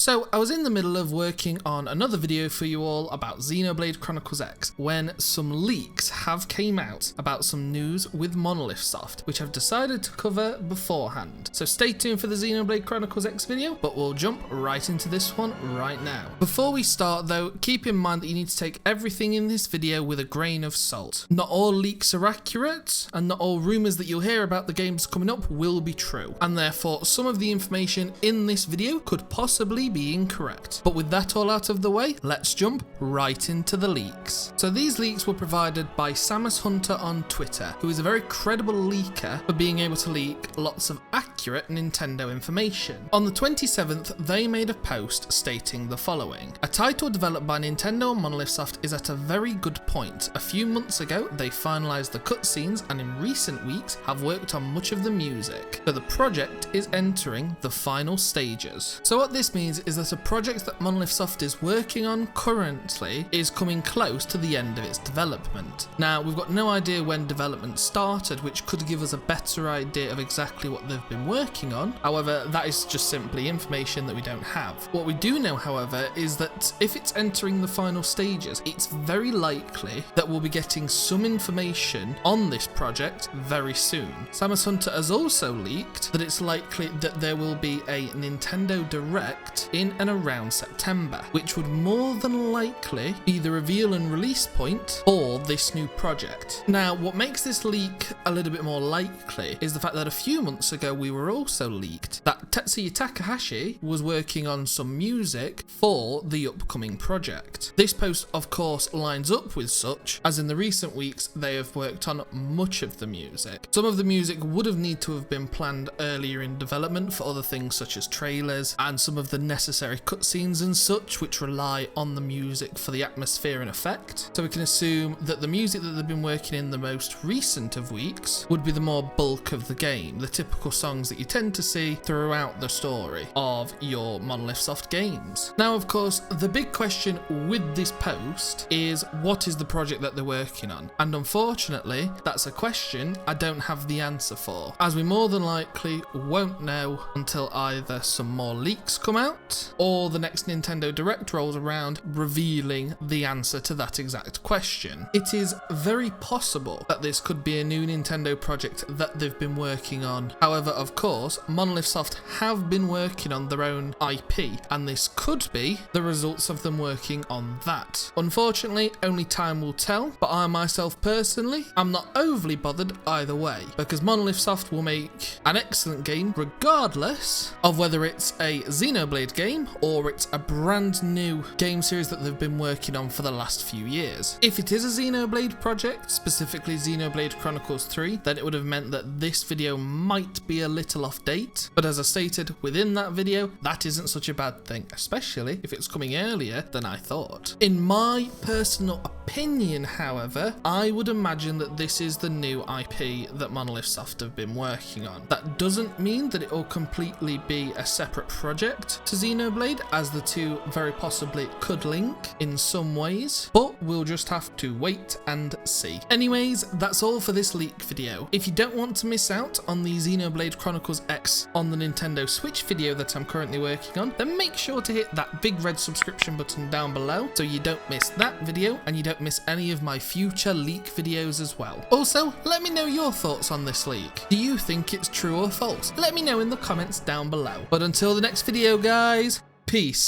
So I was in the middle of working on another video for you all about Xenoblade Chronicles X when some leaks have came out about some news with Monolith Soft, which I've decided to cover beforehand. So stay tuned for the Xenoblade Chronicles X video, but we'll jump right into this one right now. Before we start though, keep in mind that you need to take everything in this video with a grain of salt. Not all leaks are accurate, and not all rumours that you'll hear about the games coming up will be true, and therefore some of the information in this video could possibly be incorrect. But with that all out of the way, let's jump right into the leaks. So these leaks were provided by Samus Hunter on Twitter, who is a very credible leaker for being able to leak lots of accurate Nintendo information. On the 27th, they made a post stating the following: a title developed by Nintendo and Monolith Soft is at a very good point. A few months ago, they finalized the cutscenes and in recent weeks have worked on much of the music. So the project is entering the final stages. So what this means is that a project that Monolith Soft is working on currently is coming close to the end of its development. Now, we've got no idea when development started, which could give us a better idea of exactly what they've been working on. However, that is just simply information that we don't have. What we do know, however, is that if it's entering the final stages, it's very likely that we'll be getting some information on this project very soon. Samus Hunter has also leaked that it's likely that there will be a Nintendo Direct in and around September, which would more than likely be the reveal and release point for this new project. Now, what makes this leak a little bit more likely is the fact that a few months ago we were also leaked that Tetsuya Takahashi was working on some music for the upcoming project. This post, of course, lines up with such, as in the recent weeks they have worked on much of the music. Some of the music would have need to have been planned earlier in development for other things such as trailers and some of the necessary cutscenes and such, which rely on the music for the atmosphere and effect. So we can assume that the music that they've been working in the most recent of weeks would be the more bulk of the game, the typical songs that you tend to see throughout the story of your Monolith Soft games. Now, of course, the big question with this post is what is the project that they're working on? And unfortunately, that's a question I don't have the answer for, as we more than likely won't know until either some more leaks come out or the next Nintendo Direct rolls around revealing the answer to that exact question. It is very possible that this could be a new Nintendo project that they've been working on. However, of course, Monolith Soft have been working on their own IP, and this could be the results of them working on that. Unfortunately, only time will tell, but I myself personally am not overly bothered either way, because Monolith Soft will make an excellent game regardless of whether it's a Xenoblade game or it's a brand new game series that they've been working on for the last few years. If it is a Xenoblade project, specifically Xenoblade Chronicles 3, then it would have meant that this video might be a little off date, but as I stated within that video, that isn't such a bad thing, especially if it's coming earlier than I thought. In my personal opinion, however, I would imagine that this is the new IP that Monolith Soft have been working on. That doesn't mean that it will completely be a separate project to Xenoblade, as the two very possibly could link in some ways, but we'll just have to wait and see. Anyways, that's all for this leak video. If you don't want to miss out on the Xenoblade Chronicles X on the Nintendo Switch video that I'm currently working on, then make sure to hit that big red subscription button down below so you don't miss that video and you don't miss any of my future leak videos as well. Also, let me know your thoughts on this leak. Do you think it's true or false? Let me know in the comments down below. But until the next video, guys, peace.